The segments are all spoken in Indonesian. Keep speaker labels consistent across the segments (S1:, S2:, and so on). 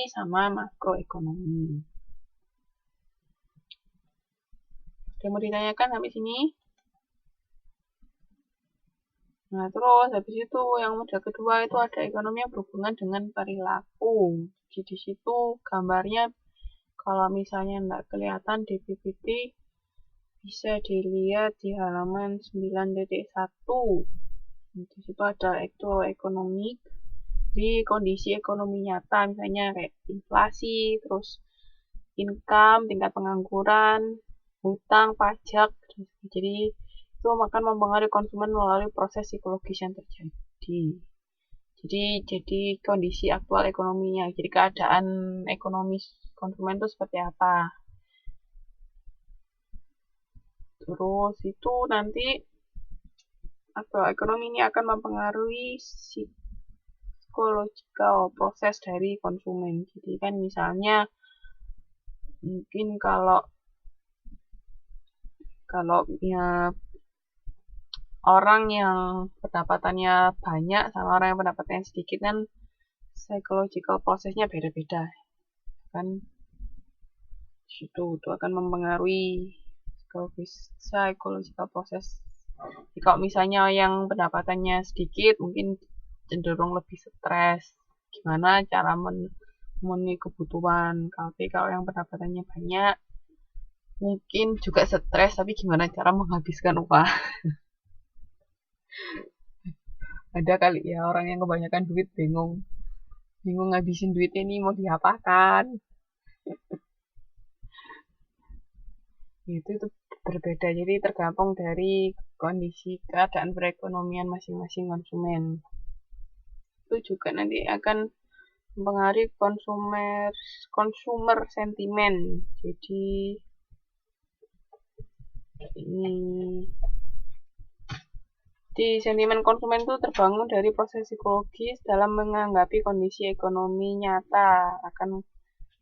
S1: sama makroekonomi. Ada mau ditanyakan sampai sini? Nah, terus habis itu yang model kedua itu ada ekonomi yang berhubungan dengan perilaku. Jadi di situ gambarnya kalau misalnya nggak kelihatan di PPT bisa dilihat di halaman 9.1. Di situ ada actual economic, di kondisi ekonomi nyata misalnya kayak inflasi, terus income, tingkat pengangguran, hutang, pajak. Jadi itu akan mempengaruhi konsumen melalui proses psikologis yang terjadi. Jadi kondisi aktual ekonominya, jadi keadaan ekonomi konsumen itu seperti apa. Terus itu nanti aktual ekonomi ini akan mempengaruhi psikological proses dari konsumen. Jadi kan misalnya mungkin kalau ya orang yang pendapatannya banyak sama orang yang pendapatannya sedikit kan psychological prosesnya beda-beda kan. Itu akan mempengaruhi psychological proses. Jadi kalau misalnya yang pendapatannya sedikit mungkin cenderung lebih stres, gimana cara memenuhi kebutuhan. Tapi kalau yang pendapatannya banyak mungkin juga stres, tapi gimana cara menghabiskan uang. Ada kali ya orang yang kebanyakan duit bingung ngabisin duit ini mau diapakan. Itu berbeda, jadi tergantung dari kondisi keadaan perekonomian masing-masing konsumen. Itu juga nanti akan mempengaruhi consumer sentiment. Jadi sentimen konsumen itu terbangun dari proses psikologis dalam menanggapi kondisi ekonomi nyata.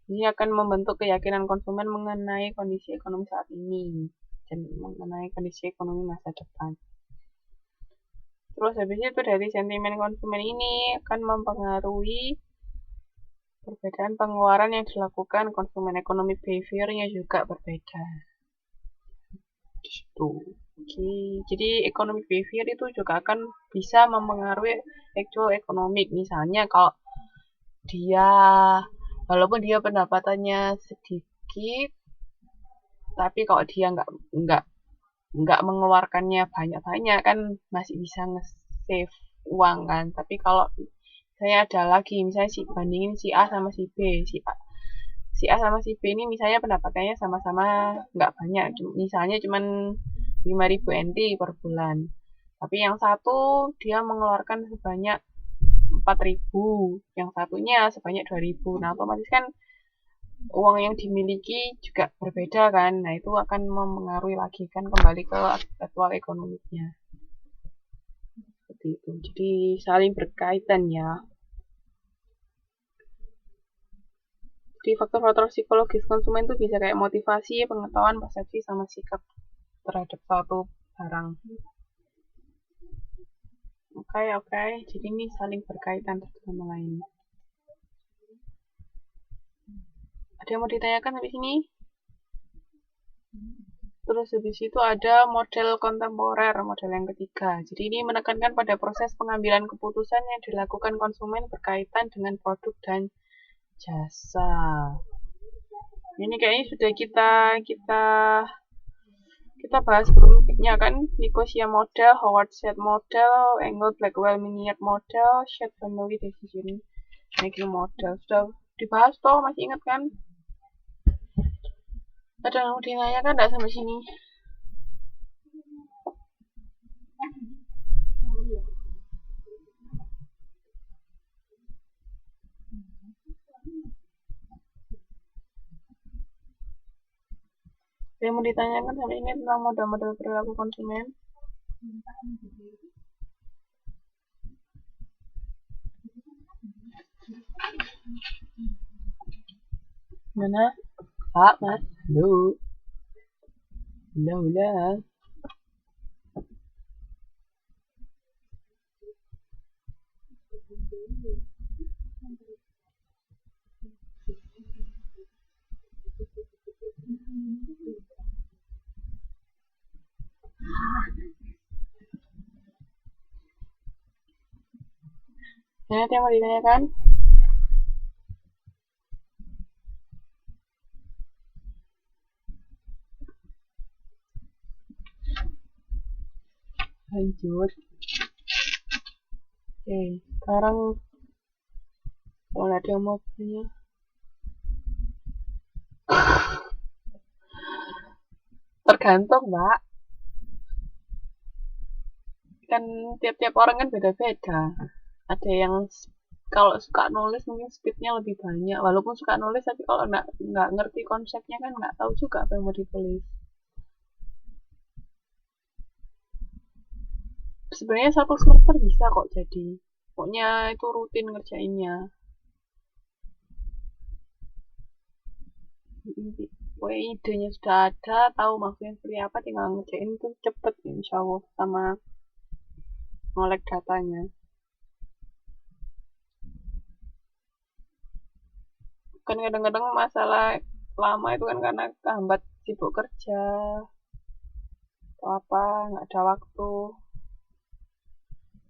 S1: Ini akan membentuk keyakinan konsumen mengenai kondisi ekonomi saat ini dan mengenai kondisi ekonomi masa depan. Terus habis itu dari sentimen konsumen ini akan mempengaruhi perbedaan pengeluaran yang dilakukan konsumen. Economic behavior-nya juga berbeda. Oke. Jadi economic behavior itu juga akan bisa mempengaruhi actual economic. Misalnya kalau walaupun dia pendapatannya sedikit, tapi kalau dia nggak mengeluarkannya banyak-banyak kan masih bisa nge-save uang kan. Tapi kalau saya ada lagi misalnya bandingin si A sama si B, si A sama si B ini misalnya pendapatannya sama-sama nggak banyak, misalnya cuman 5.000 NT per bulan, tapi yang satu dia mengeluarkan sebanyak 4.000, yang satunya sebanyak 2.000. Nah otomatis kan uang yang dimiliki juga berbeda kan. Nah itu akan mempengaruhi lagi kan kembali ke aktual ekonominya. Seperti itu. Jadi saling berkaitan ya. Di faktor-faktor psikologis konsumen itu bisa kayak motivasi, pengetahuan, persepsi, sama sikap terhadap suatu barang. Oke. Jadi ini saling berkaitan satu sama lain. Ada yang mau ditanyakan sampai sini? Terus habis itu ada model kontemporer, model yang ketiga. Jadi ini menekankan pada proses pengambilan keputusan yang dilakukan konsumen berkaitan dengan produk dan jasa. Ini kayaknya sudah kita bahas sebelumnya kan. Nicosia model, Howard Shedd model, Engel Blackwell Minier model, Shedd Family Decision Making model. Sudah dibahas toh, masih ingat kan? Ada yang mau ditanyakan nggak sampai sini? Ada yang mau ditanyakan sampai ini tentang model-model perilaku konsumen? Mana? Pak, Mas? Halo? Halo. ada yang mau ditanyakan? Lanjut. Oke, sekarang kalau ada yang mau tanya. Tergantung, Mbak. Kan tiap-tiap orang kan beda-beda. Ada yang kalau suka nulis mungkin speednya lebih banyak. Walaupun suka nulis, tapi kalau nggak ngerti konsepnya kan nggak tahu juga apa yang mau ditulis. Sebenarnya satu semester bisa kok jadi. Pokoknya itu rutin ngerjainnya. Pokoknya idenya sudah ada, tahu maksudnya seperti apa, tinggal ngerjain itu cepet insya Allah sama ngolek datanya. Kan kadang-kadang masalah lama itu kan karena kehambat sibuk kerja atau apa, nggak ada waktu.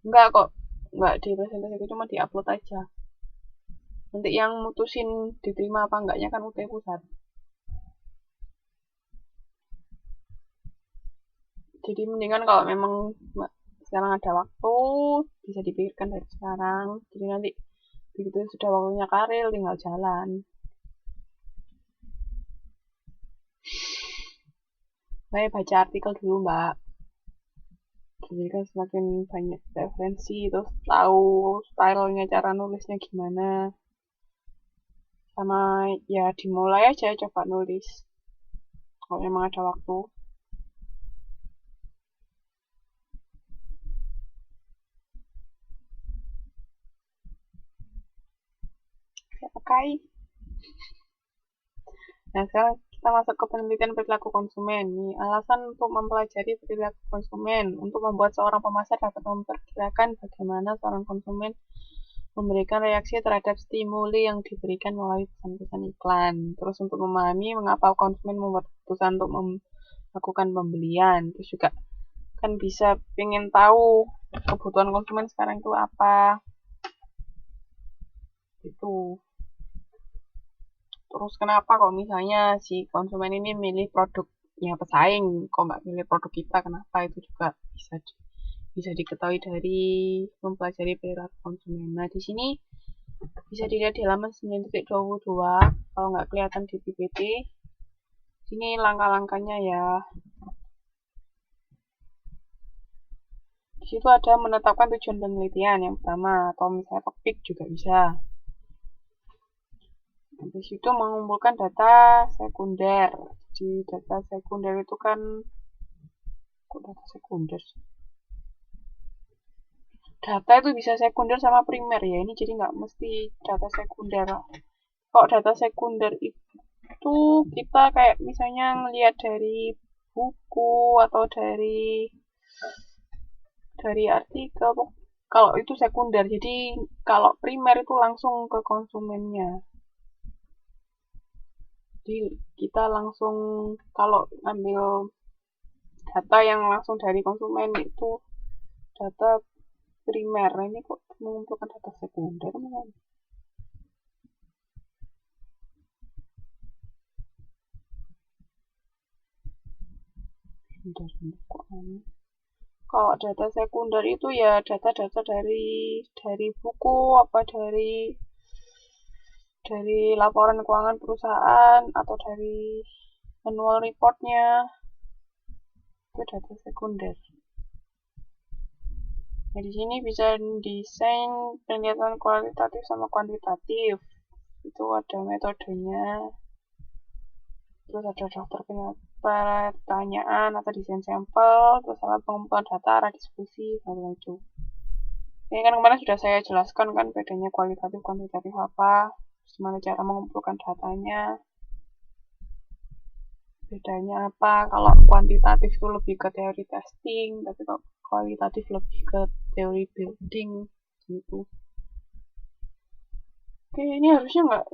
S1: Enggak kok, nggak di presentasi, cuma di upload aja. Nanti yang mutusin diterima apa enggaknya kan UT pusat. Jadi mendingan kalau memang sekarang ada waktu, bisa dipikirkan dari sekarang. Jadi nanti begitu sudah waktunya karir, tinggal jalan. Saya baca artikel dulu, Mbak. Jadi kan semakin banyak referensi, terus tahu stylenya, cara nulisnya gimana. Sama ya dimulai aja coba nulis. Kalau memang ada waktu. Ya, oke. Nah, sekarang kita masuk ke penelitian perilaku konsumen. Nih, alasan untuk mempelajari perilaku konsumen. Untuk membuat seorang pemasar dapat memperkirakan bagaimana seorang konsumen memberikan reaksi terhadap stimuli yang diberikan melalui pesan-pesan iklan. Terus untuk memahami mengapa konsumen membuat keputusan untuk melakukan pembelian. Terus juga kan bisa pengen tahu kebutuhan konsumen sekarang itu apa. Itu. Terus kenapa kok misalnya si konsumen ini milih produknya pesaing, kok nggak milih produk kita, kenapa, itu juga bisa diketahui dari mempelajari perilaku konsumen. Nah, di sini bisa dilihat di halaman 9.22, kalau nggak kelihatan di PPT. Sini langkah-langkahnya ya. Di situ ada menetapkan tujuan penelitian yang pertama, atau misalnya topik juga bisa. Habis itu mengumpulkan data sekunder. Jadi data sekunder itu kan, kok data sekunder? Data itu bisa sekunder sama primer ya. Ini jadi nggak mesti data sekunder. Kok data sekunder itu kita kayak misalnya ngelihat dari buku atau dari artikel. Kalau itu sekunder. Jadi kalau primer itu langsung ke konsumennya. Jadi kita langsung kalau ambil data yang langsung dari konsumen itu data primer. Ini kok mengumpulkan data sekunder? Kalau data sekunder itu ya data-data dari buku, apa dari laporan keuangan perusahaan atau dari annual reportnya. Itu data sekunder. Nah, di sini bisa desain penelitian kualitatif sama kuantitatif. Itu ada metodenya. Terus ada daftar pertanyaan atau desain sampel, terus alat pengumpulan data, arah diskusi, baru itu. Ini kan kemarin sudah saya jelaskan kan bedanya kualitatif, kuantitatif apa, gimana cara mengumpulkan datanya, bedanya apa. Kalau kuantitatif itu lebih ke teori testing, tapi kalau kualitatif lebih ke teori building gitu. Oke, ini harusnya nggak